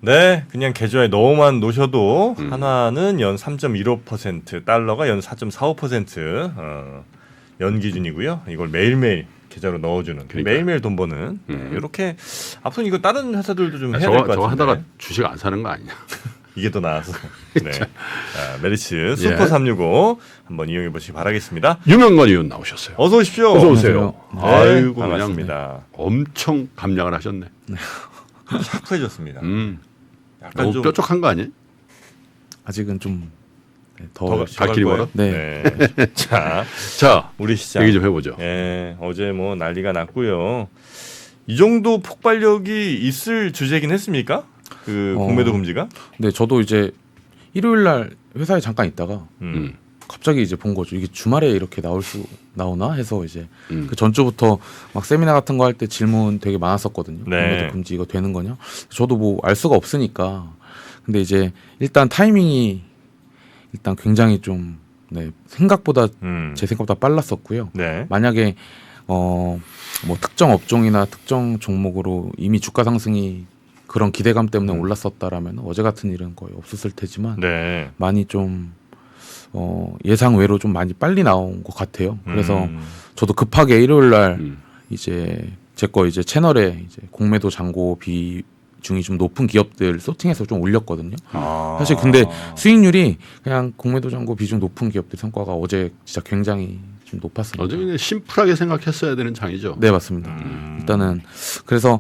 네, 그냥 계좌에 넣어만 놓으셔도 한화는 연 3.15%, 달러가 연 4.45% 연 기준이고요. 이걸 매일매일 계좌로 넣어주는 매일매일 돈 버는 이렇게 앞으로 이거 다른 회사들도 좀 해야 될 것 같은데. 저거 하다가 주식 안 사는 거 아니냐? 이게 더 나아서. 네. 자, 메리츠 슈퍼 365 한번 이용해 보시기 바라겠습니다. 유명건 의원 나오셨어요. 어서 오십시오. 어서 오세요. 네, 아이고 반갑습니다. 엄청 감량을 하셨네. 샤프해졌습니다. 약간 너무 좀 뾰족한 거 아니에요? 아직은 좀 더 갈 길이 멀어? 네. 자, 자, 우리 시장 얘기 좀 해보죠. 예, 어제 뭐 난리가 났고요. 이 정도 폭발력이 있을 주제긴 했습니까? 그 공매도 금지가? 네, 저도 이제 일요일 날 회사에 잠깐 있다가 음. 갑자기 이제 본 거죠. 이게 주말에 이렇게 나오나 해서 이제 그 전주부터 막 세미나 같은 거 할 때 질문 되게 많았었거든요. 네. 공매도 금지 이거 되는 거냐? 저도 뭐 알 수가 없으니까. 근데 이제 일단 타이밍이 일단 굉장히 좀 생각보다 제 생각보다 빨랐었고요. 네. 만약에 뭐 특정 업종이나 특정 종목으로 이미 주가 상승이 그런 기대감 때문에 올랐었다라면 어제 같은 일은 거의 없었을 테지만 네. 많이 좀 예상 외로 좀 많이 빨리 나온 것 같아요. 그래서 저도 급하게 일요일 날 이제 제 거 이제 채널에 이제 공매도 잔고 비중이 좀 높은 기업들 소팅해서 좀 올렸거든요. 사실 근데 수익률이 그냥 공매도 잔고 비중 높은 기업들 성과가 어제 진짜 굉장히 좀 높았습니다. 어제 그냥 심플하게 생각했어야 되는 장이죠. 네, 맞습니다. 일단은 그래서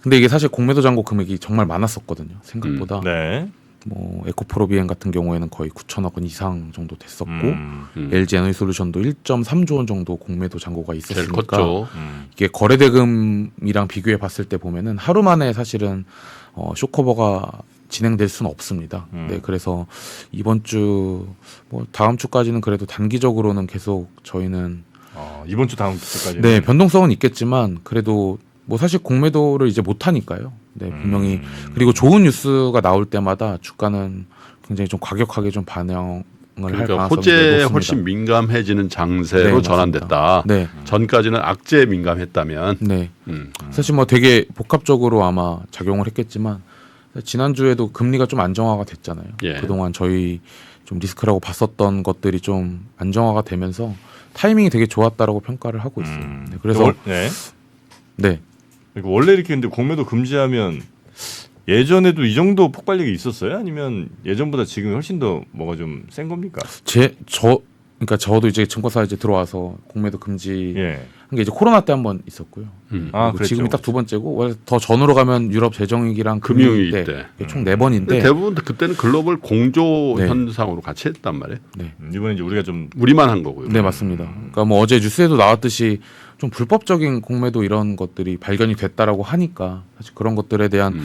근데 이게 사실 공매도 잔고 금액이 정말 많았었거든요. 생각보다. 네. 뭐 에코프로비엔 같은 경우에는 거의 9천억 원 이상 정도 됐었고 LG 에너지솔루션도 1.3조 원 정도 공매도 잔고가 제일 있었으니까 컸죠. 이게 거래대금이랑 비교해 봤을 때 보면은 하루 만에 사실은 쇼커버가 진행될 수는 없습니다. 네, 그래서 이번 주 뭐 다음 주까지는 그래도 단기적으로는 계속 저희는 이번 주 다음 주까지. 네, 변동성은 있겠지만 그래도 뭐 사실 공매도를 이제 못 하니까요. 네, 분명히 그리고 좋은 뉴스가 나올 때마다 주가는 굉장히 좀 과격하게 좀 반영을 할 그러니까 가능성이 호재에 높습니다. 훨씬 민감해지는 장세로 네, 전환됐다. 네, 전까지는 악재에 민감했다면. 네. 사실 뭐 되게 복합적으로 아마 작용을 했겠지만 지난주에도 금리가 좀 안정화가 됐잖아요. 예. 그동안 저희 좀 리스크라고 봤었던 것들이 좀 안정화가 되면서 타이밍이 되게 좋았다라고 평가를 하고 있어요. 네, 그래서 네. 네. 원래 이렇게 근데 공매도 금지하면 예전에도 이 정도 폭발력이 있었어요? 아니면 예전보다 지금 훨씬 더 뭐가 좀 센 겁니까? 그러니까 저도 이제 증권사 이제 들어와서 공매도 금지 예. 한 게 이제 코로나 때 한 번 있었고요. 그랬죠. 지금이 딱 두 번째고 원래 더 전으로 가면 유럽 재정위기랑 금융위기 금융위기 때. 총 4번인데 대부분 그때는 글로벌 공조 네. 현상으로 같이 했단 말이에요. 네. 이번에 이제 우리가 좀 우리만 한 거고요. 네, 맞습니다. 그러니까 뭐 어제 뉴스에도 나왔듯이 좀 불법적인 공매도 이런 것들이 발견이 됐다라고 하니까 사실 그런 것들에 대한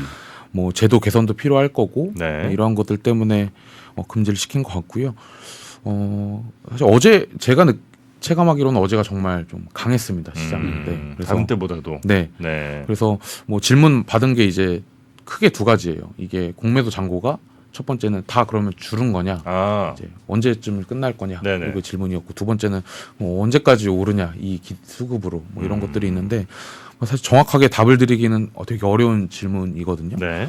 뭐 제도 개선도 필요할 거고 네. 뭐 이런 것들 때문에 금지를 시킨 것 같고요. 사실 어제 제가 체감하기로는 어제가 정말 좀 강했습니다, 시장이. 네. 그래서 다음 때보다도. 네. 네. 그래서 뭐 질문 받은 게 이제 크게 두 가지예요. 이게 공매도 잔고가 첫 번째는 다 그러면 줄은 거냐, 이제 언제쯤 끝날 거냐, 네네. 이거 질문이었고 두 번째는 뭐 언제까지 오르냐 이 수급으로 뭐 이런 것들이 있는데 사실 정확하게 답을 드리기는 되게 어려운 질문이거든요. 네.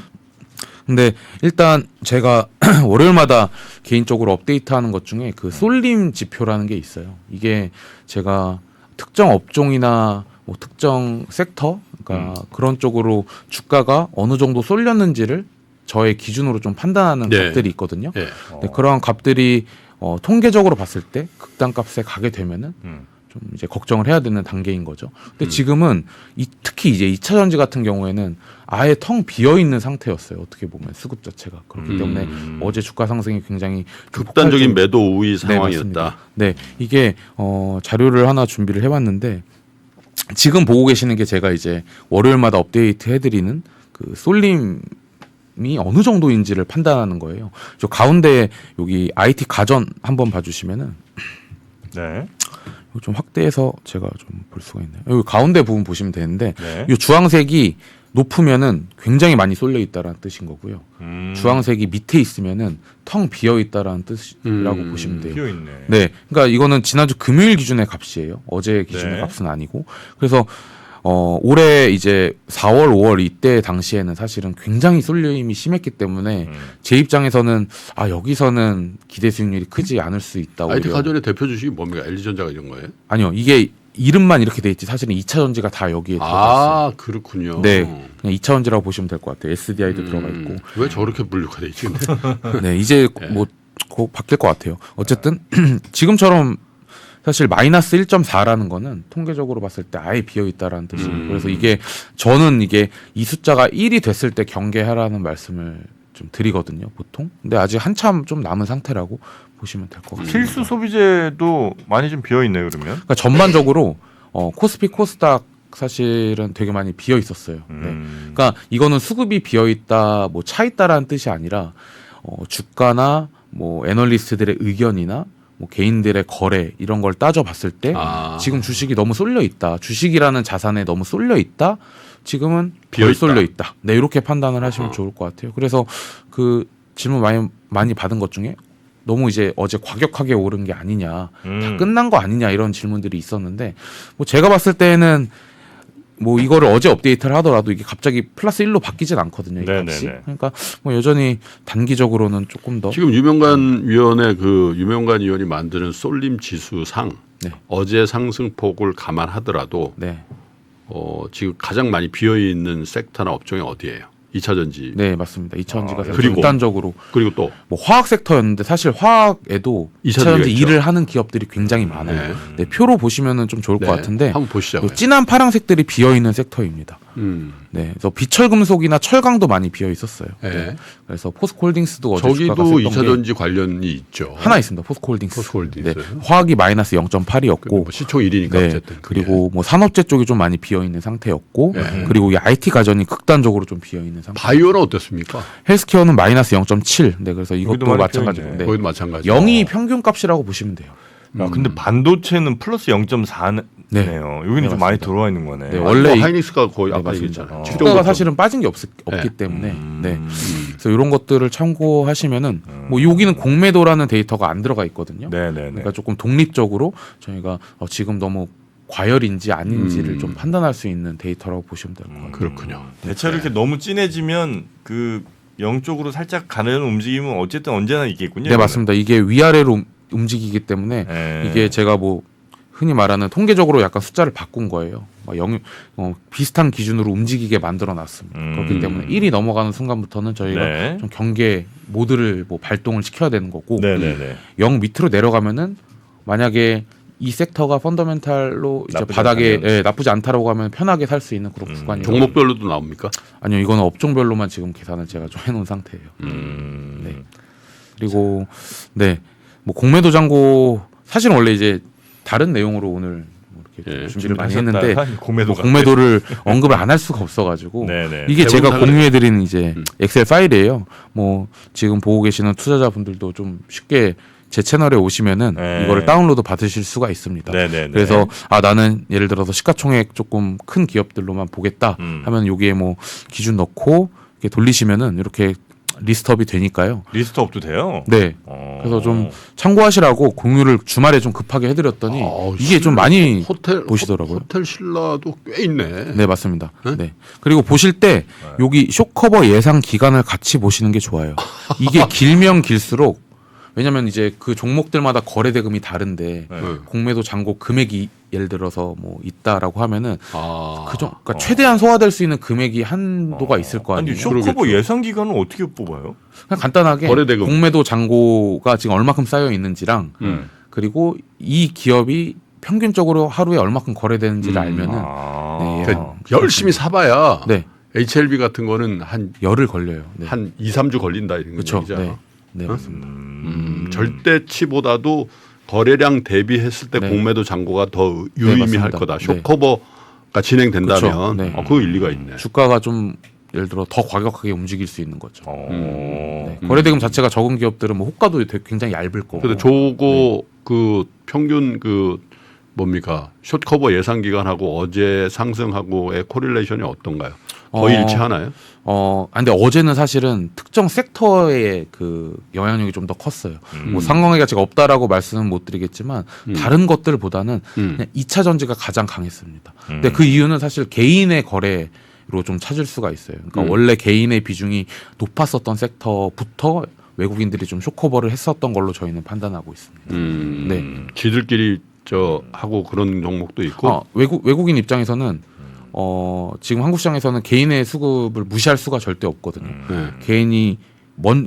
근데 일단 제가 월요일마다 개인적으로 업데이트하는 것 중에 그 쏠림 지표라는 게 있어요. 이게 제가 특정 업종이나 뭐 특정 섹터, 그러니까 그런 쪽으로 주가가 어느 정도 쏠렸는지를 저의 기준으로 좀 판단하는 네. 값들이 있거든요. 예. 네, 그러한 값들이 통계적으로 봤을 때 극단값에 가게 되면은 좀 이제 걱정을 해야 되는 단계인 거죠. 근데 지금은 특히 이제 2차 전지 같은 경우에는 아예 텅 비어 있는 상태였어요. 어떻게 보면 수급 자체가 그렇기 때문에 어제 주가 상승이 굉장히 극단적인 매도 우위 네, 상황이었다. 맞습니다. 네, 이게 자료를 하나 준비를 해봤는데 지금 보고 계시는 게 제가 이제 월요일마다 업데이트 해드리는 그 쏠림이 어느 정도인지를 판단하는 거예요. 저 가운데 여기 IT 가전 한번 봐주시면은 네. 이거 좀 확대해서 제가 좀 볼 수가 있네요. 여기 가운데 부분 보시면 되는데 네. 이 주황색이 높으면은 굉장히 많이 쏠려 있다라는 뜻인 거고요. 주황색이 밑에 있으면은 텅 비어 있다라는 뜻이라고 보시면 돼요. 비어 있네. 네, 그러니까 이거는 지난주 금요일 기준의 값이에요. 어제 기준의 네. 값은 아니고. 그래서 올해 이제 4월, 5월 이때 당시에는 사실은 굉장히 쏠림이 심했기 때문에 제 입장에서는 여기서는 기대 수익률이 크지 않을 수 있다. IT 오히려. 가전의 대표 주식이 뭡니까? LG전자가 이런 거예요? 아니요, 이게 이름만 이렇게 돼 있지 사실은 2차 전지가 다 여기에 들어갔어요. 그렇군요. 네, 그냥 2차 전지라고 보시면 될 것 같아요. SDI도 들어가 있고. 왜 저렇게 분류가 돼 있지? 근데? 네, 이제 뭐 곧 바뀔 것 같아요. 어쨌든 지금처럼 사실 마이너스 1.4라는 거는 통계적으로 봤을 때 아예 비어 있다라는 뜻이에요. 그래서 저는 이게 이 숫자가 1이 됐을 때 경계하라는 말씀을 좀 드리거든요, 보통. 근데 아직 한참 좀 남은 상태라고 보시면 될 것 같아요. 필수 소비재도 많이 좀 비어 있네요, 그러면. 그러니까 전반적으로 코스피 코스닥 사실은 되게 많이 비어 있었어요. 네. 그러니까 이거는 수급이 비어 있다, 뭐 차 있다라는 뜻이 아니라 주가나 뭐 애널리스트들의 의견이나 뭐 개인들의 거래 이런 걸 따져봤을 때 지금 주식이 너무 쏠려 있다. 주식이라는 자산에 너무 쏠려 있다. 지금은 덜 쏠려 있다. 네, 이렇게 판단을 하시면 좋을 것 같아요. 그래서 그 질문 많이 받은 것 중에 너무 이제 어제 과격하게 오른 게 아니냐, 다 끝난 거 아니냐 이런 질문들이 있었는데 뭐 제가 봤을 때는 뭐 이거를 어제 업데이트를 하더라도 이게 갑자기 플러스 1로 바뀌진 않거든요. 이 값이. 네네네. 그러니까 뭐 여전히 단기적으로는 조금 더 지금 유명관 위원회 유명관 위원이 만드는 쏠림 지수상 네. 어제 상승폭을 감안하더라도 네. 지금 가장 많이 비어 있는 섹터나 업종이 어디예요? 2차 전지. 네, 맞습니다. 2차 전지가 사실 그리고? 극단적으로 그리고 또 뭐 화학 섹터였는데 사실 화학에도 2차 전지 있죠. 일을 하는 기업들이 굉장히 많아요. 네, 표로 보시면은 좀 좋을 것 같은데 한번 보시자고요. 요 진한 파란색들이 비어 있는 섹터입니다. 네, 그래서 비철금속이나 철강도 많이 비어 있었어요. 네. 네. 그래서 포스코홀딩스도 어제 주가가 저기도 셌던 2차 게 전지 관련이 있죠. 하나 있습니다. 포스코홀딩스. 포스코홀딩스. 네, 화학이 마이너스 0.8이었고 뭐 시총 1위니까 네, 어쨌든. 그리고 뭐 산업재 쪽이 좀 많이 비어 있는 상태였고 네. 그리고 이 IT 가전이 극단적으로 좀 비어 있는 상태. 바이오는 어땠습니까? 헬스케어는 마이너스 0.7. 네, 그래서 여기도 이것도 많이 마찬가지고. 비어있네. 네. 거기도 마찬가지. 0이 평균값이라고 보시면 돼요. 근데 반도체는 플러스 0.4네요. 네. 여기는 네, 좀 많이 맞습니다. 들어와 있는 거네. 네, 원래 이- 하이닉스가 거의 네, 아까 맞습니다. 얘기했잖아요. 주가가 사실은 빠진 게 없기 네. 때문에 네. 그래서 이런 것들을 참고하시면은 뭐 여기는 공매도라는 데이터가 안 들어가 있거든요. 네네네. 그러니까 조금 독립적으로 저희가 지금 너무 과열인지 아닌지를 좀 판단할 수 있는 데이터라고 보시면 될 것 같아요. 그렇군요. 대체로 이렇게 너무 진해지면 그 0쪽으로 살짝 가는 움직임은 어쨌든 언제나 있겠군요. 네, 맞습니다. 이게 위아래로 움직이기 때문에 네. 이게 제가 뭐 흔히 말하는 통계적으로 약간 숫자를 바꾼 거예요. 비슷한 기준으로 움직이게 만들어 놨습니다. 그렇기 때문에 1이 넘어가는 순간부터는 저희가 네. 좀 경계 모드를 뭐 발동을 시켜야 되는 거고 네네네. 0 밑으로 내려가면은 만약에 이 섹터가 펀더멘탈로 이제 나쁘지 바닥에 않다면. 나쁘지 않다라고 하면 편하게 살 수 있는 그런 구간이에요. 종목별로도 나옵니까? 아니요, 이거는 업종별로만 지금 계산을 제가 좀 해놓은 상태예요. 네. 그리고 네, 뭐 공매도 잔고 사실은 원래 이제 다른 내용으로 오늘 뭐 이렇게 예, 준비를 많이 했는데 공매도가 공매도를 언급을 안 할 수가 없어가지고 네네. 이게 제가 대부분 공유해드린 이제 엑셀 파일이에요. 뭐 지금 보고 계시는 투자자분들도 좀 쉽게 제 채널에 오시면은 네. 이거를 다운로드 받으실 수가 있습니다. 네네네. 그래서 나는 예를 들어서 시가총액 조금 큰 기업들로만 보겠다 하면 여기에 뭐 기준 넣고 이렇게 돌리시면은 이렇게 리스트업이 되니까요. 리스트업도 돼요. 네. 그래서 좀 참고하시라고 공유를 주말에 좀 급하게 해드렸더니 이게 좀 많이 보시더라고요. 호텔 신라도 꽤 있네. 네, 맞습니다. 네. 그리고 보실 때 여기 쇼커버 예상 기간을 같이 보시는 게 좋아요. 이게 길면 길수록 왜냐면 이제 그 종목들마다 거래 대금이 다른데 공매도 잔고 금액이 예를 들어서 뭐 있다라고 하면은 그러니까 최대한 소화될 수 있는 금액이 한도가 있을 거 아니에요. 아니 쇼커버 그러겠죠. 예상 기간은 어떻게 뽑아요? 그냥 간단하게 거래 대금. 공매도 잔고가 지금 얼마큼 쌓여 있는지랑 그리고 이 기업이 평균적으로 하루에 얼마큼 거래되는지를 알면은 네, 그러니까 열심히 사봐야 네, HLB 같은 거는 한 열을 걸려요. 네. 2, 3주 걸린다 이런 그렇죠. 얘기잖아. 네. 네, 맞습니다. 절대치보다도 거래량 대비했을 때 네. 공매도 잔고가 더 네, 유의미할 맞습니다. 거다. 네. 쇼커버가 진행된다면 그렇죠. 네. 그 일리가 있네. 주가가 좀 예를 들어 더 과격하게 움직일 수 있는 거죠. 네. 거래대금 자체가 적은 기업들은 뭐 호가도 굉장히 얇을 거고. 근데 저거 그 평균 그 뭡니까 숏커버 예상 기간하고 어제 상승하고의 코릴레이션이 어떤가요? 거의 일치하나요? 근데 어제는 사실은 특정 섹터의 그 영향력이 좀 더 컸어요. 뭐 상관관계 가치가 없다라고 말씀은 못 드리겠지만 다른 것들보다는 그냥 2차 전지가 가장 강했습니다. 근데 그 이유는 사실 개인의 거래로 좀 찾을 수가 있어요. 그러니까 원래 개인의 비중이 높았었던 섹터부터 외국인들이 좀 쇼커버를 했었던 걸로 저희는 판단하고 있습니다. 네. 지들끼리 하고 그런 종목도 있고. 외국인 입장에서는 지금 한국 시장에서는 개인의 수급을 무시할 수가 절대 없거든요. 개인이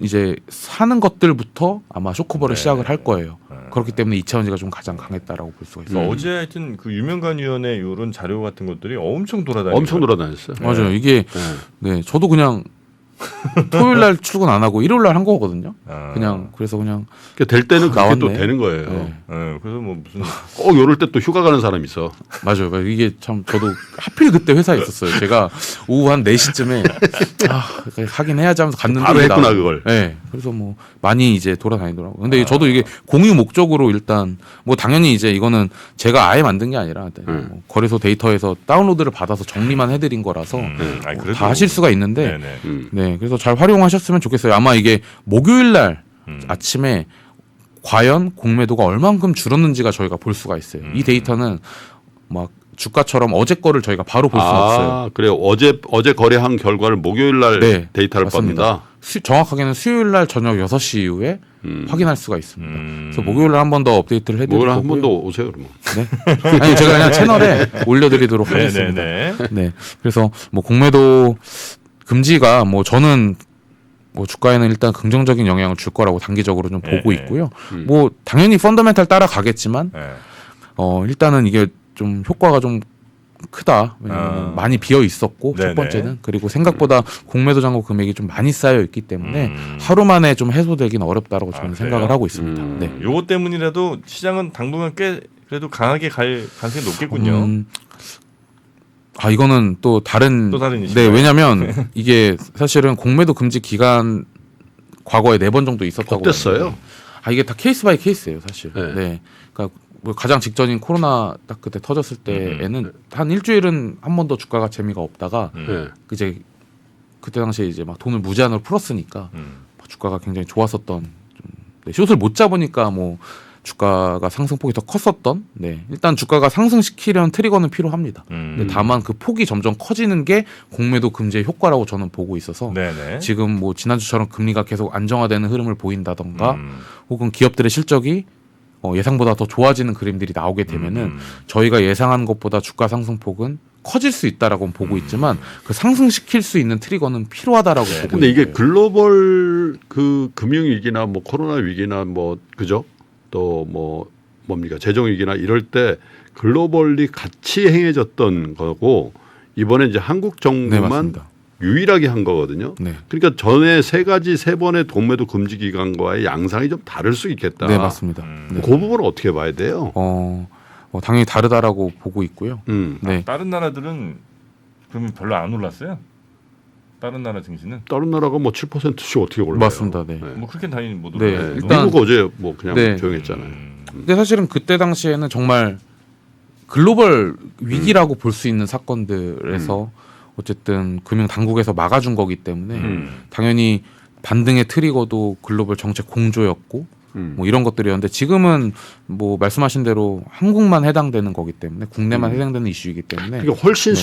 이제 사는 것들부터 아마 쇼커버를 시작을 할 거예요. 그렇기 때문에 2차전지가 좀 가장 강했다라고 볼 수가 있어요. 어제 하여튼 그 유명관위원회 이런 자료 같은 것들이 엄청 돌아다녔어요. 엄청 돌아다녔어요. 맞아요. 이게 네, 저도 그냥 토요일 날 출근 안 하고 일요일 날 한 거거든요. 그래서 그냥 될 때는 그게 또 나왔네. 되는 거예요. 네. 그래서 뭐 무슨 꼭 이럴 때 또 휴가 가는 사람이 있어. 맞아요. 이게 참 저도 하필 그때 회사에 있었어요. 제가 오후 한 4시쯤에 하긴 해야지 하면서 갔는데 바로 했구나 그걸. 네. 그래서 뭐 많이 이제 돌아다니더라고요. 근데 저도 이게 공유 목적으로 일단 뭐 당연히 이제 이거는 제가 아예 만든 게 아니라 뭐 거래소 데이터에서 다운로드를 받아서 정리만 해드린 거라서 그래도 다 하실 수가 있는데 네네. 네. 그래서 잘 활용하셨으면 좋겠어요. 아마 이게 목요일 날 아침에 과연 공매도가 얼만큼 줄었는지가 저희가 볼 수가 있어요. 이 데이터는 막 주가처럼 어제 거를 저희가 바로 볼 수는 없어요. 그래요. 어제 거래한 결과를 목요일 날 네, 데이터를 맞습니다. 봅니다. 정확하게는 수요일 날 저녁 6시 이후에 확인할 수가 있습니다. 그래서 목요일 날 한 번 더 업데이트를 해드릴 목요일 거고요. 한 번 더 오세요 그러면. 네. 아니 제가 그냥 채널에 올려드리도록 하겠습니다. 네네네. 네. 그래서 뭐 공매도 금지가 뭐 저는 뭐 주가에는 일단 긍정적인 영향을 줄 거라고 단기적으로 좀 보고 있고요. 뭐 당연히 펀더멘탈 따라가겠지만 일단은 이게 좀 효과가 좀 크다. 왜냐면 많이 비어 있었고 네네. 첫 번째는 그리고 생각보다 공매도 잔고 금액이 좀 많이 쌓여 있기 때문에 하루 만에 좀 해소되기는 어렵다라고 저는 생각을 하고 있습니다. 네. 요거 때문이라도 시장은 당분간 꽤 그래도 강하게 갈 가능성이 높겠군요. 이거는 또 다른 이슈인가요? 네, 왜냐면 이게 사실은 공매도 금지 기간 과거에 4번 정도 있었다고. 어땠어요? 이게 다 케이스 바이 케이스예요, 사실. 네. 네. 그러니까 뭐 가장 직전인 코로나 딱 그때 터졌을 때에는 한 일주일은 한 번 더 주가가 재미가 없다가 네. 이제 그때 당시에 이제 막 돈을 무제한으로 풀었으니까 주가가 굉장히 좋았었던 좀 숏을 못 잡으니까 뭐 주가가 상승폭이 더 컸었던. 네. 일단 주가가 상승시키려는 트리거는 필요합니다. 근데 다만 그 폭이 점점 커지는 게 공매도 금지의 효과라고 저는 보고 있어서 네네. 지금 뭐 지난주처럼 금리가 계속 안정화되는 흐름을 보인다던가 혹은 기업들의 실적이 예상보다 더 좋아지는 그림들이 나오게 되면은 저희가 예상한 것보다 주가 상승폭은 커질 수 있다라고 보고 있지만 그 상승시킬 수 있는 트리거는 필요하다라고 보고 있어요. 근데 이게 글로벌 그 금융 위기나 뭐 코로나 위기나 뭐 그죠? 또 뭐 뭡니까 재정 위기나 이럴 때 글로벌리 같이 행해졌던 거고 이번에 이제 한국 네, 정부만 맞습니다. 유일하게 한 거거든요. 네. 그러니까 전에 세 번의 공매도 금지 기간과의 양상이 좀 다를 수 있겠다. 네, 맞습니다. 네. 그 부분은 어떻게 봐야 돼요? 당연히 다르다라고 보고 있고요. 네. 다른 나라들은 그러면 별로 안 올랐어요? 다른 나라 증시는? 다른 나라가 뭐 7%씩 어떻게 올라요? 맞습니다. 네. 뭐 그렇게 당연히 못 네, 올라요. 일단- 미국 어제 뭐 그냥 네. 조용했잖아요. 근데 사실은 그때 당시에는 정말 글로벌 위기라고 볼 수 있는 사건들에서 어쨌든 금융 당국에서 막아준 거기 때문에 당연히 반등의 트리거도 글로벌 정책 공조였고 뭐 이런 것들이었는데 지금은 뭐 말씀하신 대로 한국만 해당되는 거기 때문에 국내만 해당되는 이슈이기 때문에 그러니까 훨씬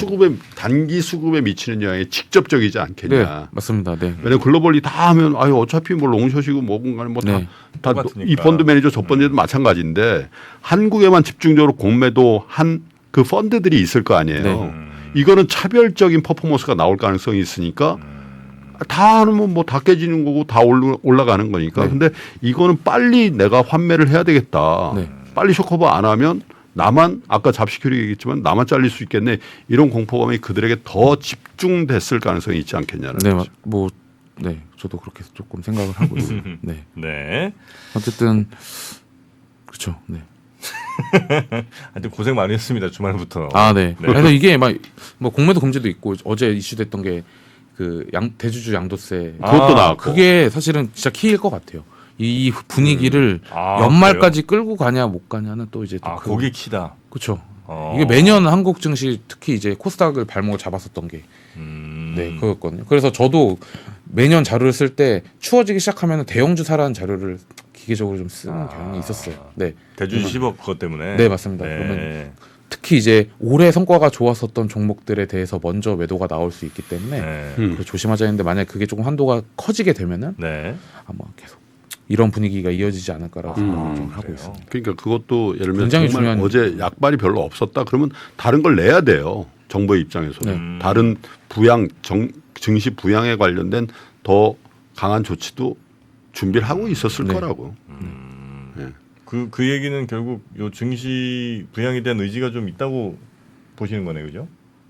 단기 수급에 미치는 영향이 직접적이지 않겠냐. 네, 맞습니다. 네. 왜냐면 글로벌리 다 하면 어차피 뭐 롱숏이고 뭐건 간에 뭐다 네. 똑같으니까. 이 펀드 매니저 저 펀드도 마찬가지인데 한국에만 집중적으로 공매도 한 그 펀드들이 있을 거 아니에요. 네. 이거는 차별적인 퍼포먼스가 나올 가능성이 있으니까 다 하면 뭐 다 깨지는 거고 다 올라가는 거니까. 네. 근데 이거는 빨리 내가 환매를 해야 되겠다. 네. 빨리 쇼커버 안 하면 나만 아까 잡시큐리 얘기했지만 나만 잘릴 수 있겠네. 이런 공포감이 그들에게 더 집중됐을 가능성이 있지 않겠냐는 네, 거죠. 네, 저도 그렇게 조금 생각을 하고 있어요. 네. 네. 어쨌든 그렇죠. 네. 하여튼 고생 많이 했습니다. 주말부터. 네. 그래서 이게 뭐 공매도 금지도 있고 어제 이슈됐던 게 그 대주주 양도세 그것도 나왔고. 그게 사실은 진짜 키일 것 같아요. 이 분위기를 연말까지 끌고 가냐 못 가냐는 또 이제 또 거기 키다. 그렇죠. 이게 매년 한국 증시 특히 이제 코스닥을 발목을 잡았었던 게 네, 그거였거든요. 그래서 저도 매년 자료를 쓸 때 추워지기 시작하면 대형주사라는 자료를 기계적으로 좀 쓰는 경향이 있었어요. 네, 대주주 10억 그것 때문에. 네 맞습니다. 네. 그러면 특히 이제 올해 성과가 좋았었던 종목들에 대해서 먼저 매도가 나올 수 있기 때문에 네. 그걸 조심하자 했는데 만약 그게 조금 한도가 커지게 되면은 네. 아마 계속 이런 분위기가 이어지지 않을까라고 생각을 좀 하고 그래요. 있습니다. 그러니까 그것도 예를 들면 굉장히 정말 중요한 어제 약발이 별로 없었다 그러면 다른 걸 내야 돼요. 정부의 입장에서는 네. 다른 부양 증시 부양에 관련된 더 강한 조치도 준비를 하고 있었을 네. 거라고. 그 얘기는 결국 요 증시 부양에 대한 의지가 좀 있다고 보시는 거네, 그죠?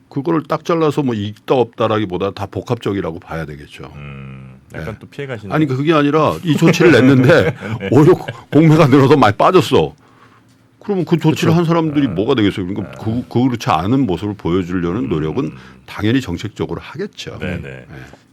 그거를 딱 잘라서 뭐 있다 없다라기보다 다 복합적이라고 봐야 되겠죠. 약간 네. 또 피해 가시는. 아니 그게 아니라 이 조치를 냈는데 오히려 공매가 늘어서 많이 빠졌어. 그러면 그 조치를 한 사람들이 뭐가 되겠어요? 그러니까 그렇지 않은 모습을 보여주려는 노력은 당연히 정책적으로 하겠죠. 네네.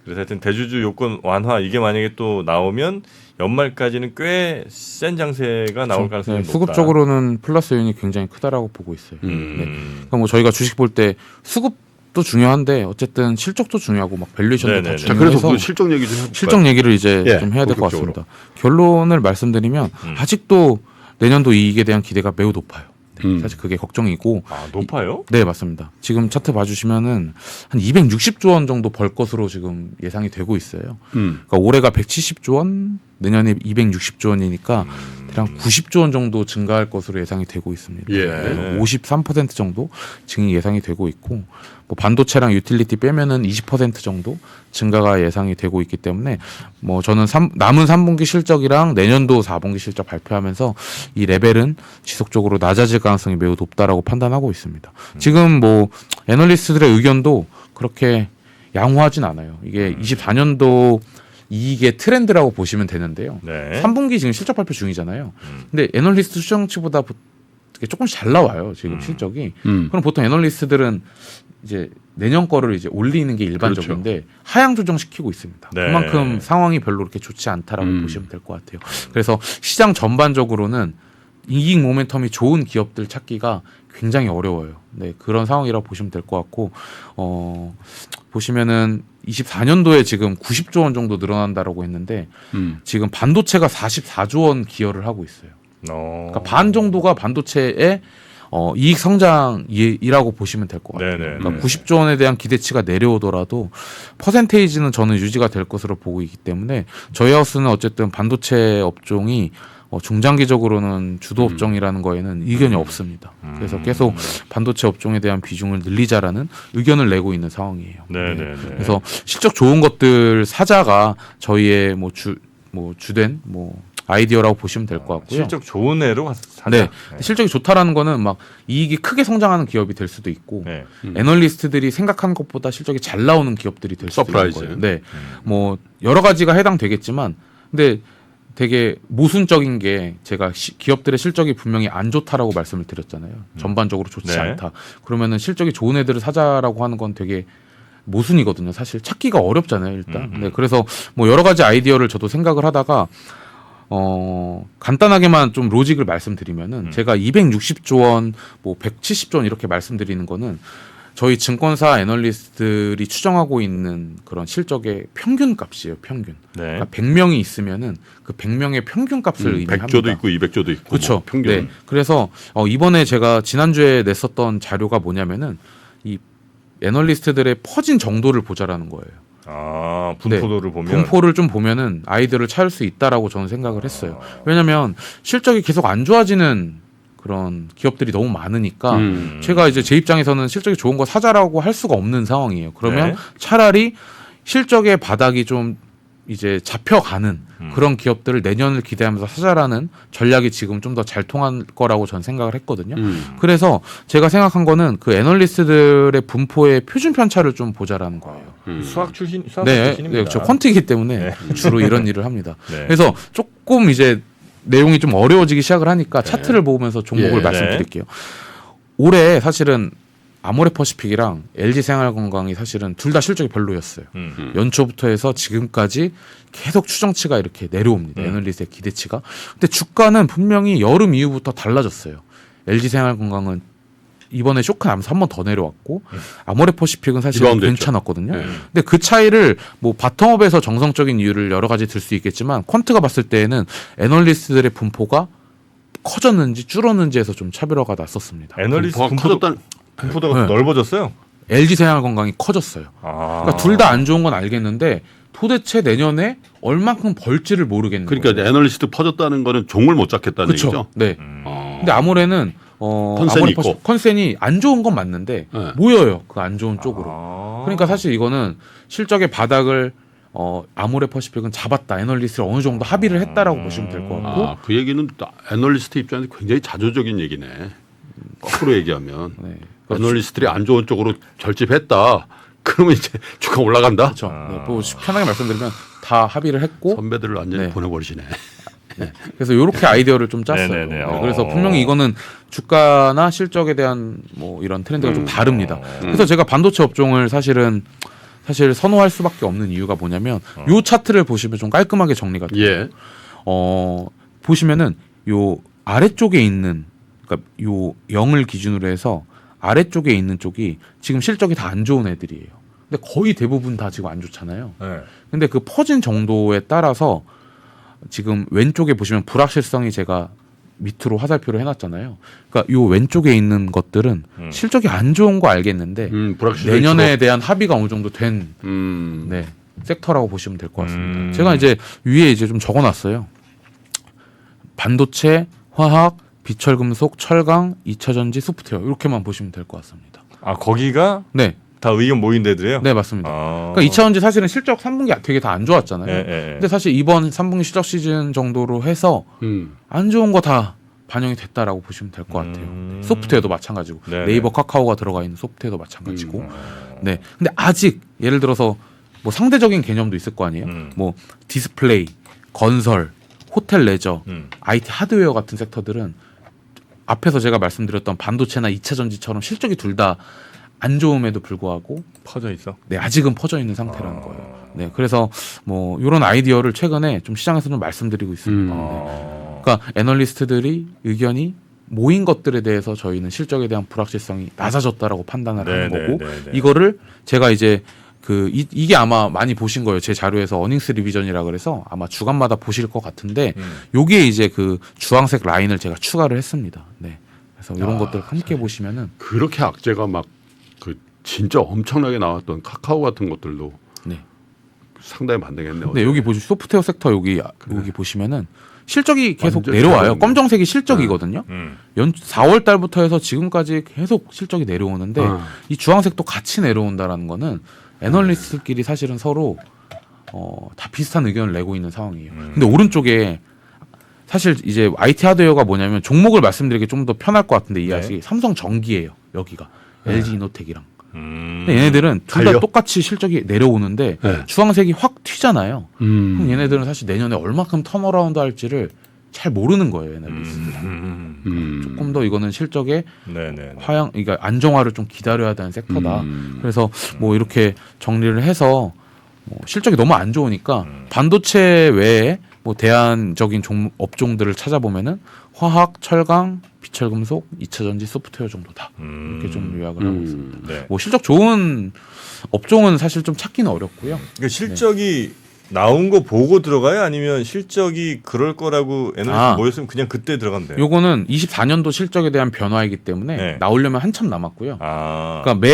그래서 하여튼 대주주 요건 완화 이게 만약에 또 나오면 연말까지는 꽤 센 장세가 나올 가능성이 높다. 수급적으로는 플러스 요인이 굉장히 크다라고 보고 있어요. 네. 그러니까 뭐 저희가 주식 볼 때 수급도 중요한데 어쨌든 실적도 중요하고 막 밸류에이션도 다 네네네. 자, 그래서 중요해서 그 실적 얘기 좀 해볼까요? 실적 얘기를 이제 예, 좀 해야 될 것 본격적으로. 같습니다. 결론을 말씀드리면 아직도 내년도 이익에 대한 기대가 매우 높아요. 네, 사실 그게 걱정이고. 아 높아요? 네 맞습니다. 지금 차트 봐주시면은 한 260조 원 정도 벌 것으로 지금 예상이 되고 있어요. 그러니까 올해가 170조 원, 내년에 260조 원이니까 대략 90조 원 정도 증가할 것으로 예상이 되고 있습니다. 예. 네, 53% 정도 증이 예상이 되고 있고, 뭐 반도체랑 유틸리티 빼면은 20% 정도 증가가 예상이 되고 있기 때문에 뭐 저는 남은 3분기 실적이랑 내년도 4분기 실적 발표하면서 이 레벨은 지속적으로 낮아질 가능성이 매우 높다라고 판단하고 있습니다. 지금 뭐 애널리스트들의 의견도 그렇게 양호하진 않아요. 이게 24년도 이익의 트렌드라고 보시면 되는데요. 네. 3분기 지금 실적 발표 중이잖아요. 근데 애널리스트 수정치보다 조금씩 잘 나와요. 지금 실적이. 그럼 보통 애널리스트들은 이제 내년 거를 이제 올리는 게 일반적인데 하향 조정시키고 있습니다. 네. 그만큼 상황이 별로 그렇게 좋지 않다라고 보시면 될 것 같아요. 그래서 시장 전반적으로는 이익 모멘텀이 좋은 기업들 찾기가 굉장히 어려워요. 네, 그런 상황이라고 보시면 될 것 같고, 보시면은 24년도에 지금 90조 원 정도 늘어난다라고 했는데 지금 반도체가 44조 원 기여를 하고 있어요. 그러니까 반 정도가 반도체의 이익 성장이라고 보시면 될 것 같아요. 네네. 그러니까 90조 원에 대한 기대치가 내려오더라도 퍼센테이지는 저는 유지가 될 것으로 보고 있기 때문에 저희 하우스는 어쨌든 반도체 업종이 중장기적으로는 주도 업종이라는 거에는 의견이 없습니다. 그래서 계속 반도체 업종에 대한 비중을 늘리자라는 의견을 내고 있는 상황이에요. 네네. 그래서 실적 좋은 것들 사자가 저희의 주된 아이디어라고 보시면 될 것 같고요. 실적 좋은 애로 사자. 네. 실적이 좋다라는 거는 막 이익이 크게 성장하는 기업이 될 수도 있고 네. 애널리스트들이 생각하는 것보다 실적이 잘 나오는 기업들이 될 수도 있는 서프라이즈. 거예요. 네. 뭐 여러 가지가 해당되겠지만 근데 되게 모순적인 게 제가 기업들의 실적이 분명히 안 좋다라고 말씀을 드렸잖아요. 전반적으로 좋지 네. 않다. 그러면은 실적이 좋은 애들을 사자라고 하는 건 되게 모순이거든요. 사실 찾기가 어렵잖아요. 일단. 네. 그래서 뭐 여러 가지 아이디어를 저도 생각을 하다가 간단하게만 좀 로직을 말씀드리면은 제가 260조 원, 뭐 170조 원 이렇게 말씀드리는 거는 저희 증권사 애널리스트들이 추정하고 있는 그런 실적의 평균 값이에요. 평균. 네. 그러니까 100명이 있으면은 그 100명의 평균 값을 의미합니다. 100조도 있고 200조도 있고 그렇죠. 뭐 평균. 네. 그래서 이번에 제가 지난주에 냈었던 자료가 뭐냐면은 이 애널리스트들의 퍼진 정도를 보자라는 거예요. 아 분포도를 보면 분포를 좀 보면은 아이들을 찾을 수 있다라고 저는 생각을 했어요. 왜냐하면 실적이 계속 안 좋아지는 그런 기업들이 너무 많으니까 제가 이제 제 입장에서는 실적이 좋은 거 사자라고 할 수가 없는 상황이에요. 그러면 네. 차라리 실적의 바닥이 좀 이제 잡혀가는 그런 기업들을 내년을 기대하면서 사자라는 전략이 지금 좀 더 잘 통할 거라고 저는 생각을 했거든요. 그래서 제가 생각한 거는 그 애널리스트들의 분포의 표준 편차를 좀 보자라는 거예요. 수학 출신입니다. 네, 저 퀀트이기 때문에 주로 이런 일을 합니다. 네. 그래서 조금 이제 내용이 좀 어려워지기 시작을 하니까 차트를 보면서 종목을 예. 말씀드릴게요. 올해 사실은 아모레퍼시픽이랑 LG생활건강이 사실은 둘 다 실적이 별로였어요. 연초부터 해서 지금까지 계속 추정치가 이렇게 내려옵니다. 애널리스트의 기대치가. 근데 주가는 분명히 여름 이후부터 달라졌어요. LG생활건강은 이번에 쇼크 나면서 한 번 더 내려왔고 아모레퍼시픽은 사실 리바운드 했죠. 괜찮았거든요. 네. 근데 그 차이를 뭐 바텀업에서 정성적인 이유를 여러 가지 들 수 있겠지만 퀀트가 봤을 때에는 애널리스트들의 분포가 커졌는지 줄었는지에서 좀 차별화가 났었습니다. 애널리스트 분포가 커졌다는 분포도가 네. 넓어졌어요. LG 생활 건강이 커졌어요. 그러니까 둘 다 안 좋은 건 알겠는데 도대체 내년에 얼만큼 벌지를 모르겠는 그러니까 거예요. 애널리스트 퍼졌다는 거는 종을 못 잡겠다는 그렇죠. 얘기죠. 네. 어. 근데 아모레는 컨센이 있고. 컨센이 안 좋은 건 맞는데 네. 모여요. 그 안 좋은 쪽으로. 그러니까 사실 이거는 실적의 바닥을 아모레 퍼시픽은 잡았다. 애널리스트를 어느 정도 합의를 했다라고 보시면 될 것 같고. 아, 그 얘기는 애널리스트 입장에서 굉장히 자조적인 얘기네. 거꾸로 얘기하면 네. 애널리스트들이 안 좋은 쪽으로 결집했다. 그러면 이제 주가 올라간다. 그렇죠. 네, 뭐 편하게 말씀드리면 다 합의를 했고. 선배들을 완전히 네. 보내버리시네. 그래서 이렇게 아이디어를 좀 짰어요. 네네네. 네, 그래서 분명히 이거는 주가나 실적에 대한 뭐 이런 트렌드가 좀 다릅니다. 그래서 제가 반도체 업종을 사실 선호할 수밖에 없는 이유가 뭐냐면 요 차트를 보시면 좀 깔끔하게 정리가 돼요. 예. 보시면은 요 아래쪽에 있는 그러니까 요 0을 기준으로 해서 아래쪽에 있는 쪽이 지금 실적이 다 안 좋은 애들이에요. 근데 거의 대부분 다 지금 안 좋잖아요. 네. 근데 그 퍼진 정도에 따라서 지금 왼쪽에 보시면 불확실성이 제가 밑으로 화살표를 해놨잖아요. 그러니까 요 왼쪽에 있는 것들은 실적이 안 좋은 거 알겠는데 불확실성이 내년에 대한 합의가 어느 정도 된 네, 섹터라고 보시면 될 것 같습니다. 제가 이제 위에 이제 좀 적어놨어요. 반도체, 화학, 비철금속, 철강, 2차전지, 소프트웨어 이렇게만 보시면 될 것 같습니다. 아 거기가 네, 다 의견 모인 데들이에요? 네 맞습니다. 아. 그러니까 2차전지 사실은 실적 3분기 되게 다 안 좋았잖아요. 예, 예. 근데 사실 이번 3분기 실적 시즌 정도로 해서 안 좋은 거 다 반영이 됐다라고 보시면 될 것 같아요. 소프트웨어도 마찬가지고 네네. 네이버 카카오가 들어가 있는 소프트웨어도 마찬가지고. 네. 근데 아직 예를 들어서 뭐 상대적인 개념도 있을 거 아니에요. 뭐 디스플레이, 건설, 호텔 레저, IT 하드웨어 같은 섹터들은 앞에서 제가 말씀드렸던 반도체나 2차 전지처럼 실적이 둘 다 안 좋음에도 불구하고 퍼져 있어. 네, 아직은 퍼져 있는 상태라는 거예요. 네, 그래서 뭐 이런 아이디어를 최근에 좀 시장에서 좀 말씀드리고 있습니다. 네. 그러니까 애널리스트들이 의견이 모인 것들에 대해서 저희는 실적에 대한 불확실성이 낮아졌다라고 판단을 하는 거고 이거를 제가 이제 이게 아마 많이 보신 거예요. 제 자료에서 어닝스 리비전이라 그래서 아마 주간마다 보실 것 같은데 여기에 이제 그 주황색 라인을 제가 추가를 했습니다. 네. 그래서 이런 것들 함께 보시면은 그렇게 악재가 막 그 진짜 엄청나게 나왔던 카카오 같은 것들도 네. 상당히 반등했네요. 네, 여기 보시 소프트웨어 섹터 여기 보시면은 실적이 계속 완전 내려와요. 잘하네. 검정색이 실적이거든요. 4월 달부터 해서 지금까지 계속 실적이 내려오는데 이 주황색도 같이 내려온다라는 거는 애널리스트끼리 사실은 서로 다 비슷한 의견을 내고 있는 상황이에요. 근데 오른쪽에 사실 이제 IT 하드웨어가 뭐냐면 종목을 말씀드리기 좀 더 편할 것 같은데 이해하시기 삼성전기예요. 여기가 LG 이노텍이랑. 근데 얘네들은 둘 다 달려? 똑같이 실적이 내려오는데 네. 주황색이 확 튀잖아요. 그럼 얘네들은 사실 내년에 얼마큼 턴어라운드 할지를 잘 모르는 거예요. 애널리스트들은. 조금 더 이거는 실적에 네네. 그러니까 안정화를 좀 기다려야 되는 섹터다. 그래서 뭐 이렇게 정리를 해서 뭐 실적이 너무 안 좋으니까 반도체 외에 뭐 대안적인 업종들을 찾아보면은 화학, 철강, 비철금속, 2차전지, 소프트웨어 정도다. 이렇게 좀 요약을 하고 있습니다. 네. 뭐 실적 좋은 업종은 사실 좀 찾기는 어렵고요. 그러니까 실적이 나온 거 보고 들어가요? 아니면 실적이 그럴 거라고 애널리스트 모였으면 그냥 그때 들어가면 돼요? 요거는 24년도 실적에 대한 변화이기 때문에 네. 나오려면 한참 남았고요. 아. 그러니까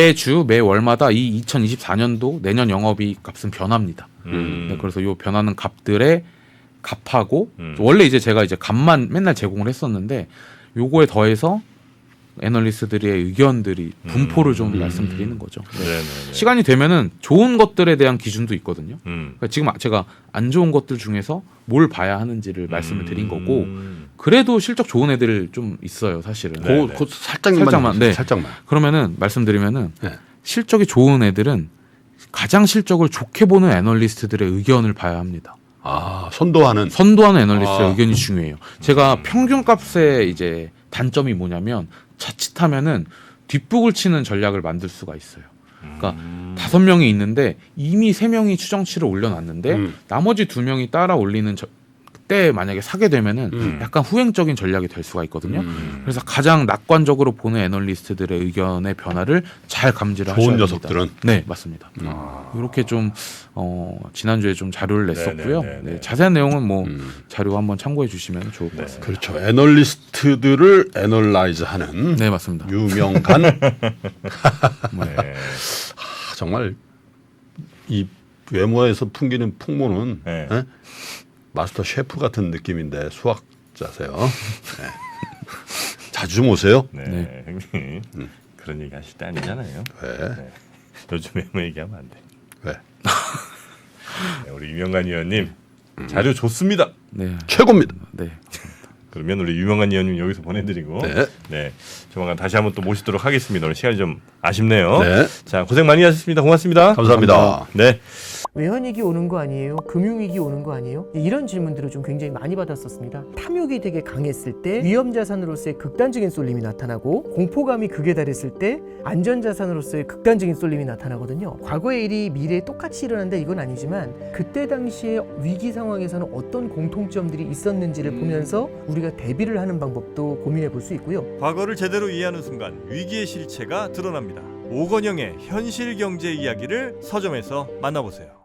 매 월마다 이 2024년도 내년 영업이익 값은 변합니다. 네, 그래서 요 변하는 값들의 값하고 원래 이제 제가 이제 값만 맨날 제공을 했었는데 요거에 더해서 애널리스트들의 의견들이 분포를 좀 말씀드리는 거죠. 네. 네네네. 시간이 되면은 좋은 것들에 대한 기준도 있거든요. 그러니까 지금 제가 안 좋은 것들 중에서 뭘 봐야 하는지를 말씀을 드린 거고 그래도 실적 좋은 애들 좀 있어요, 사실은. 네. 그 살짝만 네. 살짝만. 그러면은 말씀드리면은 네. 실적이 좋은 애들은 가장 실적을 좋게 보는 애널리스트들의 의견을 봐야 합니다. 선도하는 애널리스트의 의견이 중요해요. 제가 평균값의 이제 단점이 뭐냐면 자칫하면은 뒷북을 치는 전략을 만들 수가 있어요. 그러니까 5명이 있는데 이미 3명이 추정치를 올려놨는데 나머지 2명이 따라 올리는 그때 만약에 사게 되면은 약간 후행적인 전략이 될 수가 있거든요. 그래서 가장 낙관적으로 보는 애널리스트들의 의견의 변화를 잘 감지를 하셔야 좋은 됩니다. 녀석들은 네, 맞습니다. 이렇게 좀 지난주에 좀 자료를 냈었고요. 네네네네. 네, 자세한 내용은 뭐 자료 한번 참고해 주시면 좋을 것 같습니다. 그렇죠. 애널리스트들을 애널라이즈하는 네, 맞습니다. 유명한 네. 정말 이 외모에서 풍기는 풍모는 네. 예? 마스터 셰프 같은 느낌인데 수학자세요. 네. 자주 좀 오세요. 네. 형님 그런 얘기 하실 때 아니잖아요. 왜? 네. 요즘 외모 얘기하면 안 돼. 왜? 네, 우리 유명한 의원님 자료 좋습니다. 네, 최고입니다. 네, 그러면 우리 유명한 의원님 여기서 보내드리고 네. 조만간 다시 한번 또 모시도록 하겠습니다. 오늘 시간이 좀 아쉽네요. 네. 자 고생 많이 하셨습니다. 고맙습니다. 감사합니다. 네. 외환위기 오는 거 아니에요? 금융위기 오는 거 아니에요? 이런 질문들을 좀 굉장히 많이 받았었습니다. 탐욕이 되게 강했을 때 위험자산으로서의 극단적인 쏠림이 나타나고 공포감이 극에 달했을 때 안전자산으로서의 극단적인 쏠림이 나타나거든요. 과거의 일이 미래에 똑같이 일어난다 이건 아니지만 그때 당시에 위기 상황에서는 어떤 공통점들이 있었는지를 보면서 우리가 대비를 하는 방법도 고민해 볼 수 있고요. 과거를 제대로 이해하는 순간 위기의 실체가 드러납니다. 오건영의 현실 경제 이야기를 서점에서 만나보세요.